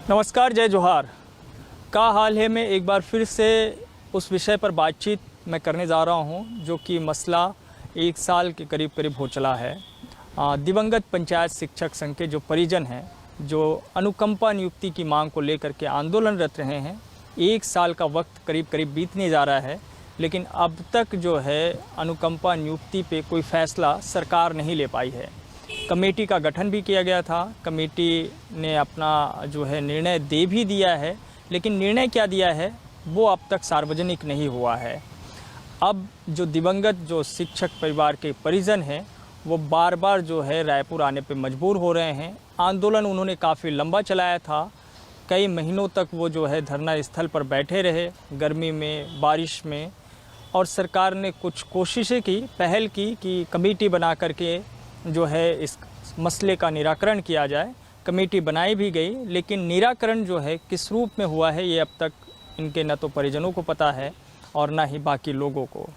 नमस्कार, जय जोहार। का हाल है में एक बार फिर से उस विषय पर बातचीत मैं करने जा रहा हूं जो कि मसला 1 साल के करीब हो चला है। दिवंगत पंचायत शिक्षक संघ के जो परिजन हैं, जो अनुकंपा नियुक्ति की मांग को लेकर के आंदोलनरत रहे हैं, 1 साल का वक्त करीब बीतने जा रहा है, लेकिन अब तक जो है अनुकंपा नियुक्ति पे कोई फैसला सरकार नहीं ले पाई है। कमेटी का गठन भी किया गया था, कमेटी ने अपना जो है निर्णय दे भी दिया है, लेकिन निर्णय क्या दिया है वो अब तक सार्वजनिक नहीं हुआ है। अब जो दिवंगत जो शिक्षक परिवार के परिजन हैं वो बार जो है रायपुर आने पे मजबूर हो रहे हैं। आंदोलन उन्होंने काफ़ी लंबा चलाया था, कई महीनों तक वो जो है धरना स्थल पर बैठे रहे, गर्मी में, बारिश में, और सरकार ने कुछ कोशिशें की, पहल की कि कमेटी बना करके जो है इस मसले का निराकरण किया जाए। कमेटी बनाई भी गई, लेकिन निराकरण जो है किस रूप में हुआ है ये अब तक इनके न तो परिजनों को पता है और ना ही बाकी लोगों को।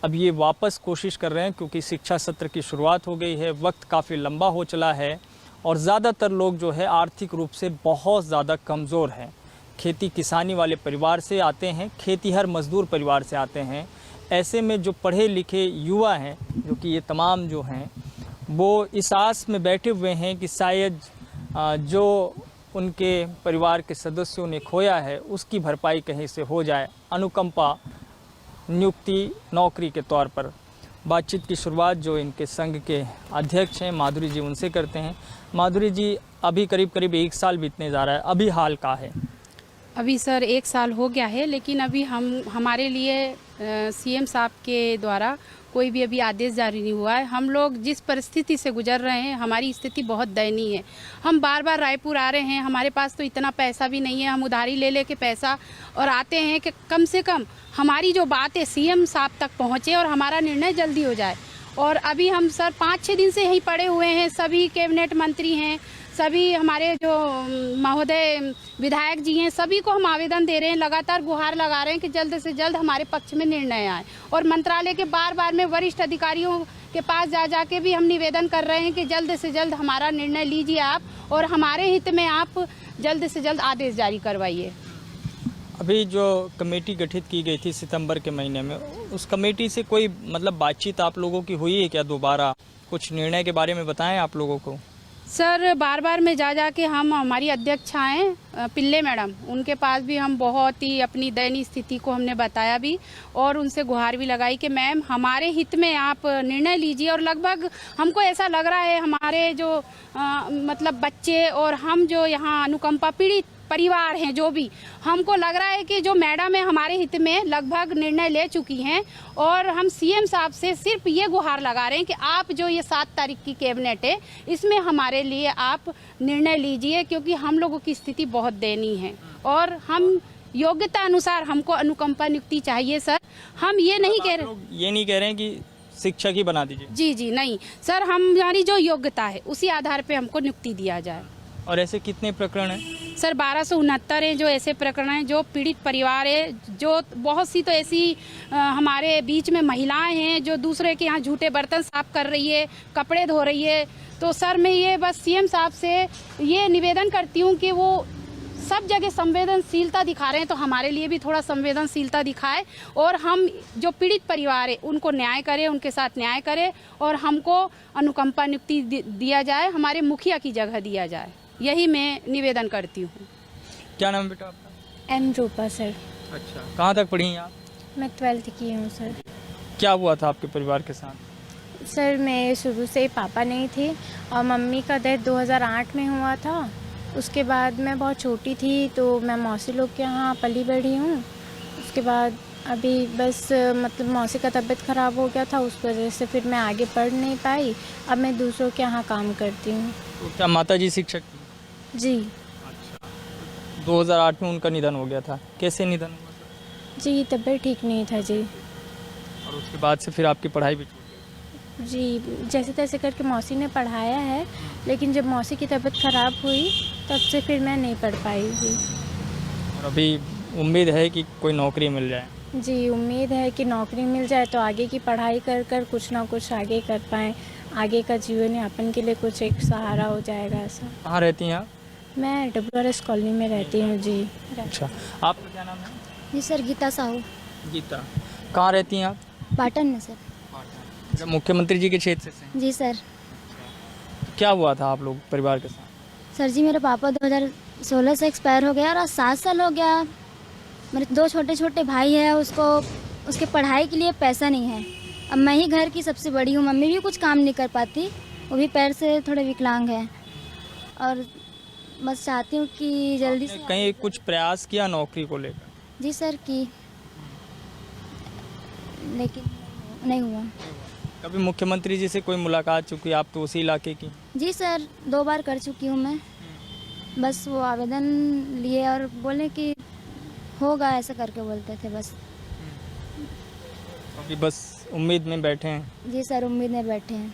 अब ये वापस कोशिश कर रहे हैं क्योंकि शिक्षा सत्र की शुरुआत हो गई है, वक्त काफ़ी लंबा हो चला है और ज़्यादातर लोग जो है आर्थिक रूप से बहुत ज़्यादा कमज़ोर हैं। खेती किसानी वाले परिवार से आते हैं, खेतीहर मजदूर परिवार से आते हैं। ऐसे में जो पढ़े लिखे युवा हैं, जो कि ये तमाम जो हैं, वो इस आस में बैठे हुए हैं कि शायद जो उनके परिवार के सदस्यों ने खोया है उसकी भरपाई कहीं से हो जाए, अनुकंपा नियुक्ति नौकरी के तौर पर। बातचीत की शुरुआत जो इनके संघ के अध्यक्ष हैं माधुरी जी, उनसे करते हैं। माधुरी जी, अभी करीब 1 साल बीतने जा रहा है, अभी हाल का है? अभी सर 1 साल हो गया है, लेकिन अभी हमारे लिए सीएम साहब के द्वारा कोई भी अभी आदेश जारी नहीं हुआ है। हम लोग जिस परिस्थिति से गुजर रहे हैं, हमारी स्थिति बहुत दयनीय है। हम बार रायपुर आ रहे हैं, हमारे पास तो इतना पैसा भी नहीं है, हम उधारी ले के पैसा और आते हैं कि कम से कम हमारी जो बात है सीएम साहब तक पहुँचे और हमारा निर्णय जल्दी हो जाए। और अभी हम सर 5-6 दिन से यहीं पड़े हुए हैं, सभी कैबिनेट मंत्री हैं, सभी हमारे जो महोदय विधायक जी हैं, सभी को हम आवेदन दे रहे हैं, लगातार गुहार लगा रहे हैं कि जल्द से जल्द हमारे पक्ष में निर्णय आए। और मंत्रालय के बार में वरिष्ठ अधिकारियों के पास जा के भी हम निवेदन कर रहे हैं कि जल्द से जल्द हमारा निर्णय लीजिए आप और हमारे हित में आप जल्द से जल्द आदेश जारी करवाइए। अभी जो कमेटी गठित की गई थी सितंबर के महीने में, उस कमेटी से कोई मतलब बातचीत आप लोगों की हुई है क्या? दोबारा कुछ निर्णय के बारे में बताएं आप लोगों को। सर बार में जा के हम, हमारी अध्यक्षा हैं पिल्ले मैडम, उनके पास भी हम बहुत ही अपनी दयनीय स्थिति को हमने बताया भी और उनसे गुहार भी लगाई कि मैम हमारे हित में आप निर्णय लीजिए। और लगभग हमको ऐसा लग रहा है हमारे जो मतलब बच्चे और हम जो यहाँ अनुकंपा पीड़ित परिवार हैं, जो भी हमको लग रहा है कि जो मैडम है हमारे हित में लगभग निर्णय ले चुकी हैं। और हम सीएम साहब से सिर्फ ये गुहार लगा रहे हैं कि आप जो ये 7 तारीख की कैबिनेट है इसमें हमारे लिए आप निर्णय लीजिए, क्योंकि हम लोगों की स्थिति बहुत दयनीय है और हम योग्यता अनुसार हमको अनुकंपा नियुक्ति चाहिए सर। हम ये नहीं कह रहे हैं कि शिक्षक ही बना दीजिए। जी नहीं सर, हमारी जो योग्यता है उसी आधार पे हमको नियुक्ति दिया जाए। और ऐसे कितने प्रकरण हैं? सर 1269 है जो ऐसे प्रकरण हैं, जो पीड़ित परिवार है, जो बहुत सी तो ऐसी हमारे बीच में महिलाएं हैं जो दूसरे के यहाँ झूठे बर्तन साफ कर रही है, कपड़े धो रही है। तो सर मैं ये बस सीएम साहब से ये निवेदन करती हूँ कि वो सब जगह संवेदनशीलता दिखा रहे हैं तो हमारे लिए भी थोड़ा संवेदनशीलता दिखाए और हम जो पीड़ित परिवार है उनको न्याय करें, उनके साथ न्याय करें और हमको अनुकंपा नियुक्ति दिया जाए, हमारे मुखिया की जगह दिया जाए। यही मैं निवेदन करती हूँ। क्या नाम बेटा आपका? एम रूपा सर। अच्छा, कहाँ तक पढ़ी हैं आप? मैं 12th की हूँ सर। क्या हुआ था आपके परिवार के साथ? सर मैं शुरू से ही पापा नहीं थे और मम्मी का डेथ 2008 में हुआ था। उसके बाद मैं बहुत छोटी थी तो मैं मौसी लोग के यहाँ पली बढ़ी हूँ। उसके बाद अभी बस मतलब मौसी का तबीयत ख़राब हो गया था, उस वजह से फिर मैं आगे पढ़ नहीं पाई। अब मैं दूसरों के यहाँ काम करती हूँ। तो क्या माता जी शिक्षक थी? जी। अच्छा, 2008 में उनका निधन हो गया था। कैसे निधन हुआ था? जी तबीयत ठीक नहीं था जी। और उसके बाद से फिर आपकी पढ़ाई भी छूट गई? जी जैसे तैसे करके मौसी ने पढ़ाया है, लेकिन जब मौसी की तबीयत ख़राब हुई तब से फिर मैं नहीं पढ़ पाई जी। और अभी उम्मीद है कि कोई नौकरी मिल जाए? जी उम्मीद है कि नौकरी मिल जाए तो आगे की पढ़ाई कर कुछ ना कुछ आगे कर पाएँ, आगे का जीवन यापन के लिए कुछ एक सहारा हो जाएगा ऐसा। कहाँ रहती हैं आप? मैं WRS कॉलोनी में रहती हूँ जी। अच्छा, आपका क्या नाम है? जी सर, गीता साहू, गीता। कहाँ रहती हैं आप? पाटन में सर। जब मुख्यमंत्री जी के क्षेत्र से हैं। जी सर। क्या हुआ था आप लोग परिवार के साथ? सर जी, मेरे पापा 2016 से एक्सपायर हो गया और आज 7 साल हो गया। मेरे 2 छोटे छोटे भाई हैं, उसके पढ़ाई के लिए पैसा नहीं है। अब मैं ही घर की सबसे बड़ी हूँ, मम्मी भी कुछ काम नहीं कर पाती, वो भी पैर से थोड़े विकलांग हैं। और बस चाहती हूँ कि जल्दी से कहीं कुछ प्रयास किया नौकरी को लेकर? जी सर की, लेकिन नहीं हुआ। कभी मुख्यमंत्री जी से कोई मुलाकात चुकी? आप तो उसी इलाके की। जी सर, 2 बार कर चुकी हूँ मैं। बस वो आवेदन लिए और बोले कि होगा, ऐसा करके बोलते थे बस। अभी बस उम्मीद में बैठे हैं। जी सर, उम्मीद में बैठे हैं।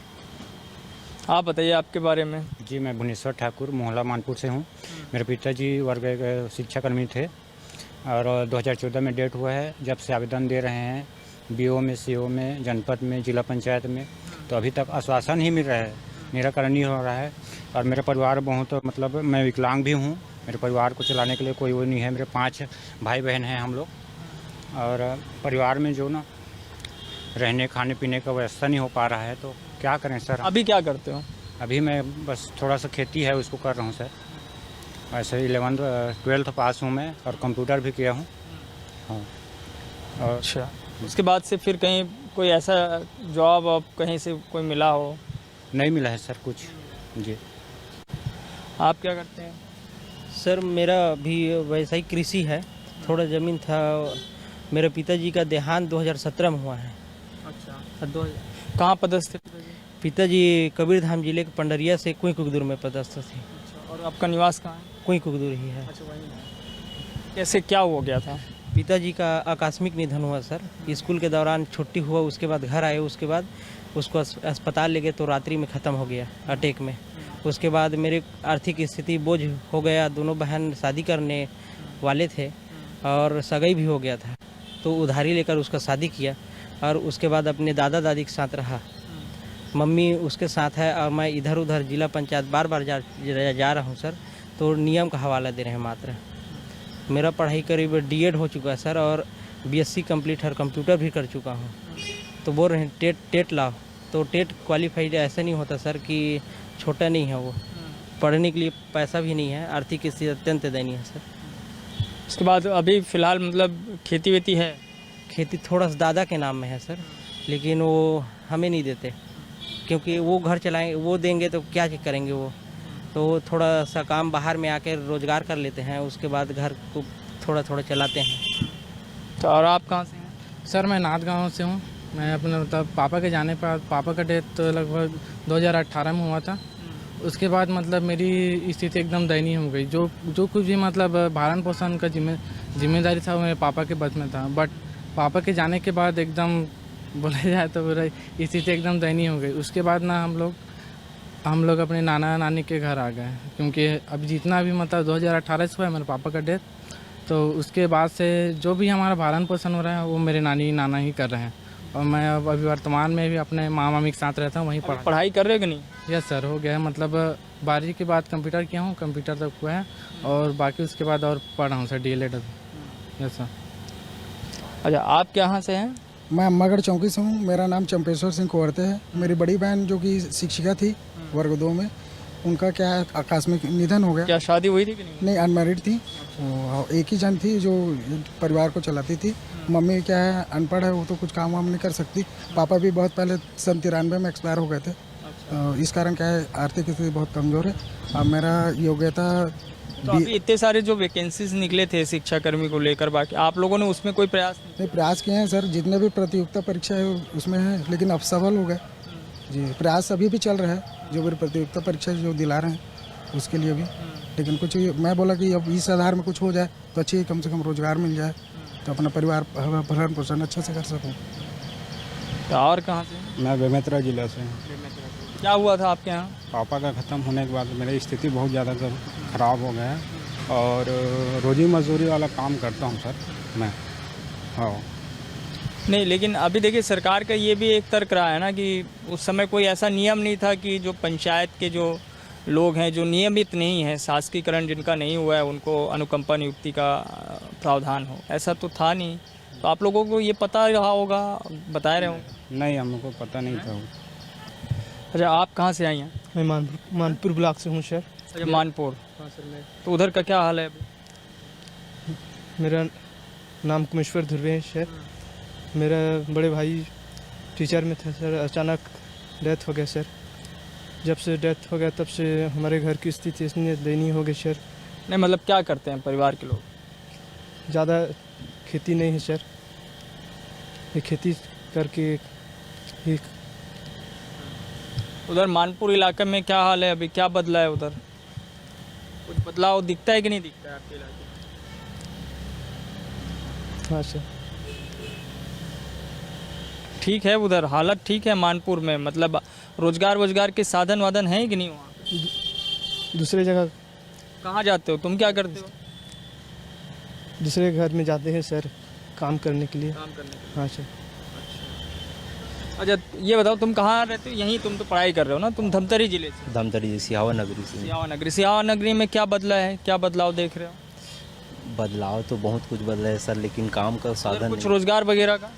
आप बताइए आपके बारे में। जी, मैं भुवनेश्वर ठाकुर, मोहल्ला मानपुर से हूँ। मेरे पिताजी वर्ग शिक्षाकर्मी थे और 2014 में डेट हुआ है। जब से आवेदन दे रहे हैं BO में, CO में, जनपद में, जिला पंचायत में, तो अभी तक आश्वासन ही मिल रहा है, निराकरण नहीं हो रहा है। और मेरा परिवार बहुत मतलब मैं विकलांग भी हूँ, मेरे परिवार को चलाने के लिए कोई वो नहीं है। मेरे 5 भाई बहन हैं हम लोग, और परिवार में जो ना रहने खाने पीने का व्यवस्था नहीं हो पा रहा है, तो क्या करें सर। अभी क्या करते हो? अभी मैं बस थोड़ा सा खेती है उसको कर रहा हूँ सर। ऐसे 12th पास हूँ मैं और कंप्यूटर भी किया हूँ। हाँ, और अच्छा, उसके बाद से फिर कहीं कोई ऐसा जॉब अब कहीं से कोई मिला हो? नहीं मिला है सर कुछ। जी, आप क्या करते हैं? सर मेरा भी वैसा ही कृषि है, थोड़ा ज़मीन था। मेरे पिताजी का देहांत 2017 में हुआ है। अच्छा, कहाँ पदस्थ थे पिताजी? पिताजी कबीरधाम जिले के पंडरिया से कुई कुकदूर में पदस्थ थे। और आपका निवास कहाँ है? कुई कुकदूर ही है। अच्छा, वहीं है। कैसे क्या हो गया था? पिताजी का आकस्मिक निधन हुआ सर। स्कूल के दौरान छुट्टी हुआ, उसके बाद घर आए, उसके बाद उसको अस्पताल ले गए तो रात्रि में ख़त्म हो गया अटैक में। उसके बाद मेरे आर्थिक स्थिति बोझ हो गया, दोनों बहन शादी करने वाले थे और सगाई भी हो गया था, तो उधारी लेकर उसका शादी किया। और उसके बाद अपने दादा दादी के साथ रहा, मम्मी उसके साथ है और मैं इधर उधर जिला पंचायत बार बार जा रहा हूँ सर। तो नियम का हवाला दे रहे हैं मात्र। मेरा पढ़ाई करीब D.Ed हो चुका है सर, और BSc कंप्लीट और कंप्यूटर भी कर चुका हूँ। तो बोल रहे हैं टेट लाओ, तो टेट क्वालिफाइड ऐसा नहीं होता सर कि छोटा नहीं है वो, पढ़ने के लिए पैसा भी नहीं है, आर्थिक स्थिति अत्यंत दयनीय है सर। उसके बाद अभी फ़िलहाल मतलब खेती वेती है? खेती थोड़ा सा दादा के नाम में है सर, लेकिन वो हमें नहीं देते, क्योंकि वो घर चलाएंगे, वो देंगे तो क्या करेंगे वो। तो थोड़ा सा काम बाहर में आकर रोज़गार कर लेते हैं, उसके बाद घर को थोड़ा थोड़ा चलाते हैं। तो और आप कहाँ से हैं? सर मैं नाथ गाँव से हूँ। मैं अपने मतलब पापा के जाने पर, पापा का डेथ तो लगभग 2018 में हुआ था। उसके बाद मतलब मेरी स्थिति एकदम दयनीय हो गई। जो कुछ भी मतलब भरण पोषण का जिम्मेदारी था वो मेरे पापा के बस में था। बट पापा के जाने के बाद एकदम बोला जाए तो मेरा स्थिति एकदम दयनीय हो गई। उसके बाद ना हम लोग अपने नाना नानी के घर आ गए, क्योंकि अब जितना भी मतलब 2018 से हुआ है मेरे पापा का डेथ, तो उसके बाद से जो भी हमारा भरण पोषण हो रहा है वो मेरे नाना ही कर रहे हैं। और मैं अब अभी वर्तमान में भी अपने माँ मामी के साथ रहता हूँ, वहीं पढ़ाई कर रहे हो कि नहीं? यस सर, हो गया है। मतलब 12वीं के बाद कंप्यूटर किया हूँ, कंप्यूटर तक हुआ है, और बाकी उसके बाद और पढ़ रहा हूँ सर D.Ed। Yes sir. अच्छा, आप कहाँ से हैं? मैं अम्मागढ़ चौकी से हूँ। मेरा नाम चंपेश्वर सिंह कुंवरते है। मेरी बड़ी बहन जो कि शिक्षिका थी वर्ग 2 में, उनका क्या है आकस्मिक निधन हो गया। क्या शादी हुई थी कि नहीं? नहीं, अनमैरिड थी। एक ही जन थी जो परिवार को चलाती थी। मम्मी क्या है अनपढ़ है, वो तो कुछ काम वाम नहीं कर सकती। पापा भी बहुत पहले सन 93 में एक्सपायर हो गए थे। तो इस कारण क्या है आर्थिक स्थिति बहुत कमज़ोर है। अब मेरा योग्यता तो अभी इतने सारे जो वैकेंसीज निकले थे शिक्षाकर्मी को लेकर, बाकी आप लोगों ने उसमें कोई प्रयास नहीं? प्रयास किए हैं सर, जितने भी प्रतियोगिता परीक्षा है उसमें है, लेकिन अब सफल हो गए जी। प्रयास अभी भी चल रहा है, जो भी प्रतियोगिता परीक्षा जो दिला रहे हैं उसके लिए भी। लेकिन कुछ मैं बोला कि अब इस आधार में कुछ हो जाए तो अच्छी कम से कम रोजगार मिल जाए, तो अपना परिवार भरण पोषण अच्छे से कर सकूँ। और कहाँ से? मैं बेमेतरा जिला से। क्या हुआ था आपके यहाँ? पापा का ख़त्म होने के बाद मेरी स्थिति बहुत ज़्यादा ख़राब हो गया है और रोजी मजदूरी वाला काम करता हूँ सर मैं। हाँ नहीं, लेकिन अभी देखिए सरकार का ये भी एक तर्क रहा है ना कि उस समय कोई ऐसा नियम नहीं था कि जो पंचायत के जो लोग हैं जो नियमित नहीं हैं, शासकीकरण जिनका नहीं हुआ है, उनको अनुकंपा नियुक्ति का प्रावधान हो, ऐसा तो था नहीं। तो आप लोगों को ये पता रहा होगा, बताए रहे होंगे? नहीं, हमको पता नहीं था। अच्छा, आप कहाँ से आई हैं? मैं मानपुर ब्लॉक से हूँ सर। अच्छा, मानपुर। हाँ सर। मैं तो उधर का क्या हाल है अभी? मेरा नाम कुमेश्वर ध्रुवे है सर। मेरा बड़े भाई टीचर में था सर, अचानक डेथ हो गया सर। जब से डेथ हो गया तब से हमारे घर की स्थिति इतनी दयनीय हो गई सर। नहीं, मतलब क्या करते हैं परिवार के लोग? ज़्यादा खेती नहीं है सर, ये खेती करके ही। उधर मानपुर इलाके में क्या हाल है अभी, क्या बदला है उधर? कुछ बदलाव दिखता है कि नहीं दिखता है आपके इलाके में? हाँ सर। ठीक है, उधर हालत ठीक है मानपुर में, मतलब रोजगार के साधन वाधन हैं कि नहीं वहाँ? दूसरे जगह, कहाँ जाते हो तुम, क्या करते हो? दूसरे घर में जाते हैं सर काम करने के लिए। काम करने के लिए। हाँ सर। अच्छा, ये बताओ तुम कहाँ रहते हो? यहीं तुम तो पढ़ाई कर रहे हो ना, तुम धमतरी जिले से? धमतरी सिहावा नगरी से। सिहावा नगरी में क्या बदला है, क्या बदलाव देख रहे हो? बदलाव तो बहुत कुछ बदला है सर, लेकिन काम का साधन कुछ रोजगार वगैरह का?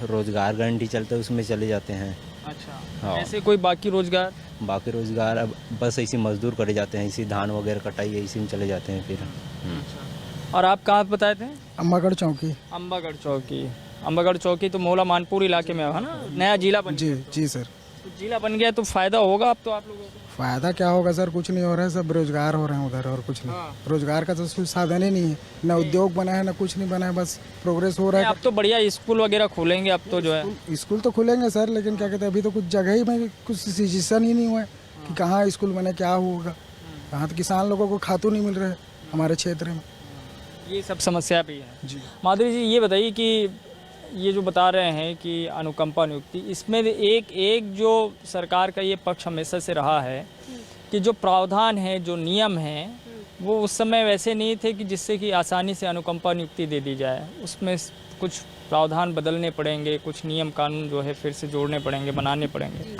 रोजगार गारंटी चलता है, उसमें चले जाते हैं। अच्छा, हाँ। ऐसे कोई बाकी रोजगार? बाकी रोजगार अब बस ऐसे मजदूर करे जाते हैं, इसी धान वगैरह कटाई इसी में चले जाते हैं फिर। और आप कहाँ बताए थे? अम्बागढ़ चौकी। अम्बागढ़ चौकी। अम्बागढ़ चौकी तो मोहला मानपुर इलाके में है ना, नया जिला बन जी जी सर। तो जिला बन गया तो फायदा होगा अब तो आप लोगों को? फ़ायदा क्या होगा सर, कुछ नहीं हो रहा है, सब बेरोजगार हो रहे हैं उधर, और कुछ नहीं। रोजगार का तो कुछ साधन ही नहीं है, ना उद्योग बना है ना कुछ नहीं बना है, बस प्रोग्रेस हो रहा है। अब तो बढ़िया स्कूल वगैरह खोलेंगे अब तो जो है। स्कूल तो खुलेंगे सर, लेकिन क्या कहते हैं अभी तो कुछ जगह ही में कुछ डिसीजन ही नहीं हुआ है कि कहाँ स्कूल बने, क्या होगा। यहाँ तो किसान लोगों को खातू नहीं मिल रहे हैं हमारे क्षेत्र में। ये सब समस्या भी है जी। माधुरी जी, ये बताइए कि ये जो बता रहे हैं कि अनुकंपा नियुक्ति, इसमें एक जो सरकार का ये पक्ष हमेशा से रहा है कि जो प्रावधान है, जो नियम हैं, वो उस समय वैसे नहीं थे कि जिससे कि आसानी से अनुकंपा नियुक्ति दे दी जाए। उसमें कुछ प्रावधान बदलने पड़ेंगे, कुछ नियम कानून जो है फिर से जोड़ने पड़ेंगे, बनाने पड़ेंगे,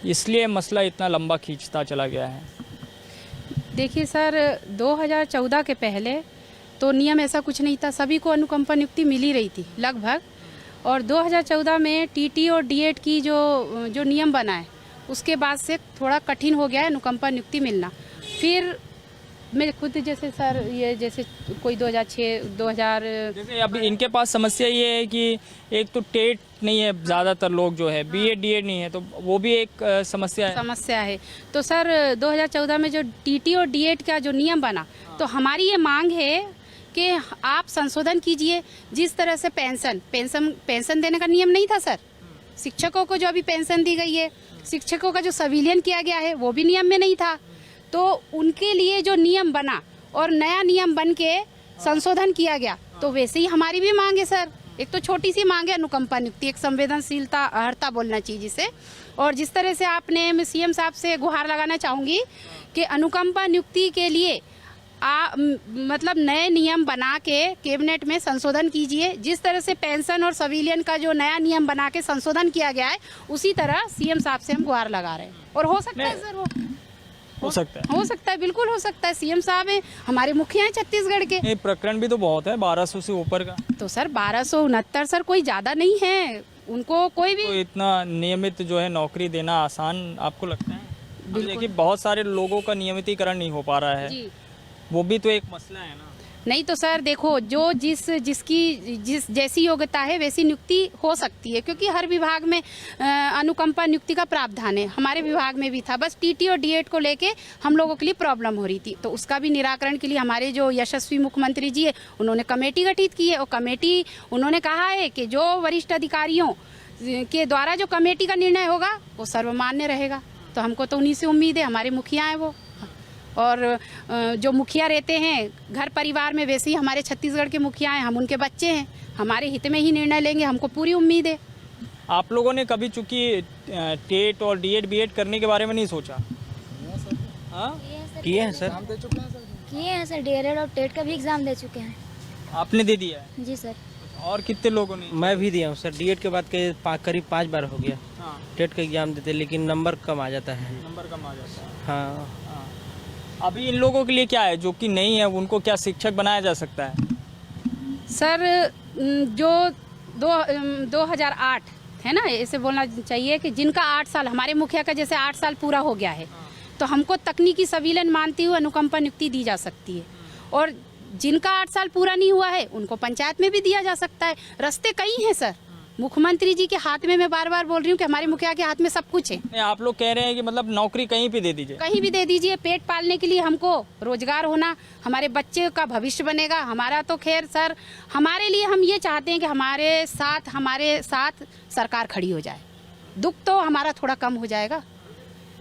इसलिए मसला इतना लंबा खींचता चला गया है। देखिए सर, 2014 के पहले तो नियम ऐसा कुछ नहीं था, सभी को अनुकंपा नियुक्ति मिल ही रही थी लगभग। और 2014 में टीटी और डीएड की जो नियम बना है, उसके बाद से थोड़ा कठिन हो गया है अनुकंपा नियुक्ति मिलना। फिर मैं खुद जैसे सर, ये जैसे कोई 2006 जैसे अभी इनके पास समस्या ये है कि एक तो टेट नहीं है, ज़्यादातर लोग जो है बीएड डीएड नहीं है, तो वो भी एक समस्या है। तो सर 2014 में जो टीटी और डीएड का जो नियम बना, तो हमारी ये मांग है कि आप संशोधन कीजिए। जिस तरह से पेंशन देने का नियम नहीं था सर, शिक्षकों को जो अभी पेंशन दी गई है, शिक्षकों का जो संविलियन किया गया है वो भी नियम में नहीं था। तो उनके लिए जो नियम बना और नया नियम बन के संशोधन किया गया, तो वैसे ही हमारी भी मांग है सर। एक तो छोटी सी मांग है अनुकंपा नियुक्ति, एक संवेदनशीलता, अर्हता बोलना चाहिए जिसे। और जिस तरह से आपने, मैं सीएम साहब से गुहार लगाना चाहूँगी कि अनुकंपा नियुक्ति के लिए मतलब नए नियम बना के कैबिनेट में संशोधन कीजिए। जिस तरह से पेंशन और सिविलियन का जो नया नियम बना के संशोधन किया गया है, उसी तरह सीएम साहब से हम गुहार लगा रहे हैं। और हो सकता है सर, हो सकता है, बिल्कुल हो सकता है। सीएम साहब है, हमारे मुखिया हैं छत्तीसगढ़ के। ये प्रकरण भी तो बहुत है, 1200 से ऊपर का। तो सर 1269 सर कोई ज़्यादा नहीं है, उनको कोई भी तो इतना नियमित जो है नौकरी देना आसान आपको लगता है? देखिए बहुत सारे लोगों का नियमितीकरण नहीं हो पा रहा है जी। वो भी तो एक मसला है ना। नहीं तो सर देखो, जो जिस जैसी योग्यता है वैसी नियुक्ति हो सकती है, क्योंकि हर विभाग में अनुकंपा नियुक्ति का प्रावधान है। हमारे विभाग में भी था, बस टीटी और डीएड को लेके हम लोगों के लिए प्रॉब्लम हो रही थी। तो उसका भी निराकरण के लिए हमारे जो यशस्वी मुख्यमंत्री जी है, उन्होंने कमेटी गठित की है। और कमेटी, उन्होंने कहा है कि जो वरिष्ठ अधिकारियों के द्वारा जो कमेटी का निर्णय होगा वो सर्वमान्य रहेगा। तो हमको तो उन्हीं से उम्मीद है, हमारे मुखिया हैं वो। और जो मुखिया रहते हैं घर परिवार में, वैसे ही हमारे छत्तीसगढ़ के मुखिया हैं, हम उनके बच्चे हैं, हमारे हित में ही निर्णय लेंगे, हमको पूरी उम्मीद है। आप लोगों ने कभी चूंकि टेट और डीएड बीएड करने के बारे में नहीं सोचा? किए हैं सर, किए हैं सर, डीएड और टेट का भी एग्ज़ाम दे चुके हैं। आपने दे दिया है? जी सर। और कितने लोगों ने? मैं भी दिया हूँ सर। डीएड के बाद के करीब 5 बार हो गया। टेट का एग्ज़ाम देते, लेकिन नंबर कम आ जाता है। नंबर कम आ जाता है। हाँ। अभी इन लोगों के लिए क्या है जो कि नहीं है, उनको क्या शिक्षक बनाया जा सकता है? सर जो 2008 है ना, ऐसे बोलना चाहिए कि जिनका 8 साल, हमारे मुखिया का जैसे 8 साल पूरा हो गया है, तो हमको तकनीकी संविलियन मानती हुई अनुकंपा नियुक्ति दी जा सकती है। और जिनका 8 साल पूरा नहीं हुआ है उनको पंचायत में भी दिया जा सकता है। रास्ते कई हैं सर, मुख्यमंत्री जी के हाथ में, मैं बार बार बोल रही हूँ कि हमारे मुखिया के हाथ में सब कुछ है। आप लोग कह रहे हैं कि मतलब नौकरी कहीं भी दे दीजिए, कहीं भी दे दीजिए, पेट पालने के लिए हमको रोजगार होना, हमारे बच्चे का भविष्य बनेगा। हमारा तो खैर सर, हमारे लिए हम ये चाहते हैं कि हमारे साथ सरकार खड़ी हो जाए, दुख तो हमारा थोड़ा कम हो जाएगा।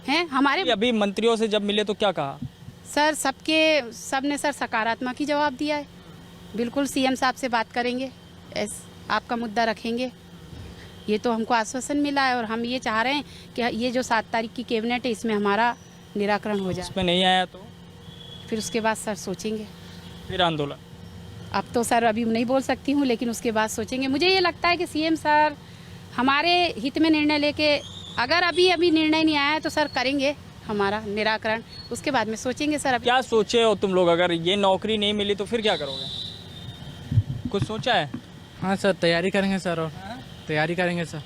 हैं हमारे अभी मंत्रियों से जब मिले तो क्या कहा? सर सबने सर सकारात्मक ही जवाब दिया है। बिल्कुल सीएम साहब से बात करेंगे, आपका मुद्दा रखेंगे, ये तो हमको आश्वासन मिला है। और हम ये चाह रहे हैं कि ये जो 7 तारीख की कैबिनेट है इसमें हमारा निराकरण हो जाए। इसमें नहीं आया तो फिर उसके बाद सर सोचेंगे, फिर आंदोलन। अब तो सर अभी नहीं बोल सकती हूँ, लेकिन उसके बाद सोचेंगे। मुझे ये लगता है कि सीएम सर हमारे हित में निर्णय लेके, अगर अभी निर्णय नहीं आया है तो सर करेंगे हमारा निराकरण, उसके बाद में सोचेंगे सर। अभी क्या सोचे हो तुम लोग, अगर ये नौकरी नहीं मिली तो फिर क्या करोगे? कुछ सोचा है? हाँ सर, तैयारी करेंगे सर, और तैयारी करेंगे सर।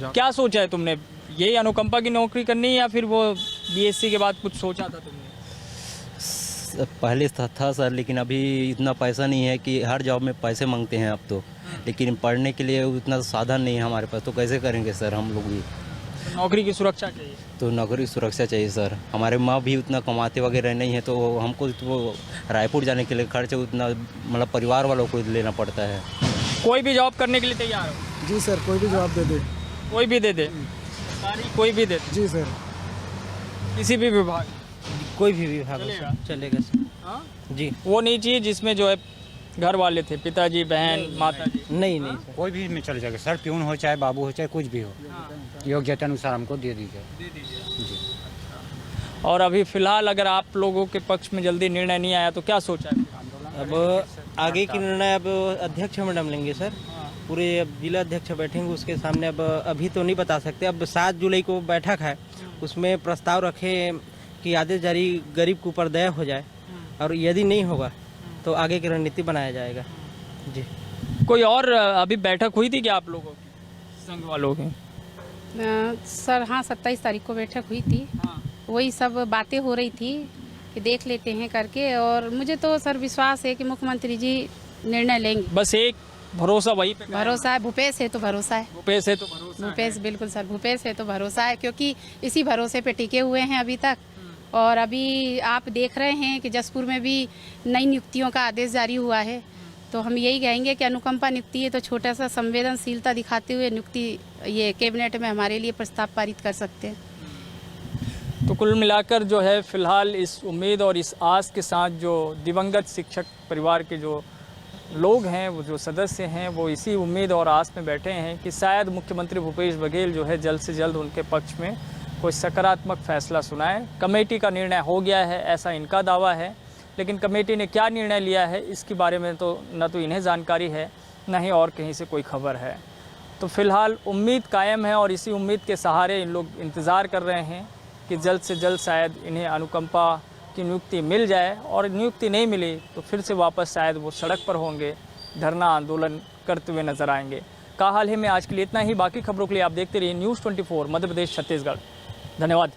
क्या सोचा है तुमने, यही अनुकंपा की नौकरी करनी है या फिर वो बीएससी के बाद कुछ सोचा था तुमने? पहले था सर, लेकिन अभी इतना पैसा नहीं है कि हर जॉब में पैसे मांगते हैं अब तो, लेकिन पढ़ने के लिए उतना साधन नहीं है हमारे पास, तो कैसे करेंगे सर हम लोग भी? नौकरी की सुरक्षा चाहिए। तो नौकरी सुरक्षा चाहिए सर। हमारे माँ भी उतना कमाते वगैरह नहीं है, तो हमको तो रायपुर जाने के लिए खर्च उतना मतलब परिवार वालों को लेना पड़ता है। कोई भी जॉब करने के लिए तैयार हो? जी सर, कोई भी जवाब दे दे। कोई भी दे दे, सरकारी कोई भी दे दे? जी सर, किसी भी विभाग? कोई भी विभाग चलेगा सर। हाँ? जी, वो नहीं चाहिए जिसमें जो है घर वाले थे, पिताजी, बहन, माता जी? नहीं सर। कोई भी में चल जाएगा सर, प्यून हो चाहे बाबू हो चाहे कुछ भी हो, योग्यता अनुसार हमको दे दीजिए। जी। और अभी फिलहाल अगर आप लोगों के पक्ष में जल्दी निर्णय नहीं आया तो क्या सोचा है? अब आगे की निर्णय अब अध्यक्ष मैडम लेंगे सर, पूरे अब जिला अध्यक्ष बैठेंगे उसके सामने। अब अभी तो नहीं बता सकते, अब 7 जुलाई को बैठक है, उसमें प्रस्ताव रखे कि आदेश जारी गरीब के ऊपर दया हो जाए, और यदि नहीं होगा तो आगे की रणनीति बनाया जाएगा। जी। कोई और अभी बैठक हुई थी क्या आप लोगों की, संघ वालों की? सर हाँ, 27 तारीख को बैठक हुई थी। वही सब बातें हो रही थी कि देख लेते हैं करके, और मुझे तो सर विश्वास है कि मुख्यमंत्री जी निर्णय लेंगे। बस एक भरोसा वही पे भरोसा है, भूपेश है तो भरोसा है। भूपेश है तो भरोसा भूपेश, बिल्कुल सर, भूपेश है तो भरोसा है, क्योंकि इसी भरोसे पे टिके हुए हैं अभी तक। और अभी आप देख रहे हैं कि जसपुर में भी नई नियुक्तियों का आदेश जारी हुआ है, तो हम यही कहेंगे कि अनुकंपा नियुक्ति है तो छोटा सा संवेदनशीलता दिखाते हुए नियुक्ति ये कैबिनेट में हमारे लिए प्रस्ताव पारित कर सकते हैं। तो कुल मिलाकर जो है फिलहाल इस उम्मीद और इस आस के साथ जो दिवंगत शिक्षक परिवार के जो लोग हैं, वो जो सदस्य हैं, वो इसी उम्मीद और आस में बैठे हैं कि शायद मुख्यमंत्री भूपेश बघेल जो है जल्द से जल्द उनके पक्ष में कोई सकारात्मक फैसला सुनाए। कमेटी का निर्णय हो गया है ऐसा इनका दावा है, लेकिन कमेटी ने क्या निर्णय लिया है इसके बारे में तो न तो इन्हें जानकारी है, न ही और कहीं से कोई खबर है। तो फिलहाल उम्मीद कायम है और इसी उम्मीद के सहारे इन लोग इंतज़ार कर रहे हैं कि जल्द से जल्द शायद इन्हें अनुकंपा की नियुक्ति मिल जाए, और नियुक्ति नहीं मिली तो फिर से वापस शायद वो सड़क पर होंगे, धरना आंदोलन करते हुए नजर आएंगे। का हाल है में आज के लिए इतना ही। बाकी खबरों के लिए आप देखते रहिए News 24 मध्य प्रदेश छत्तीसगढ़। धन्यवाद।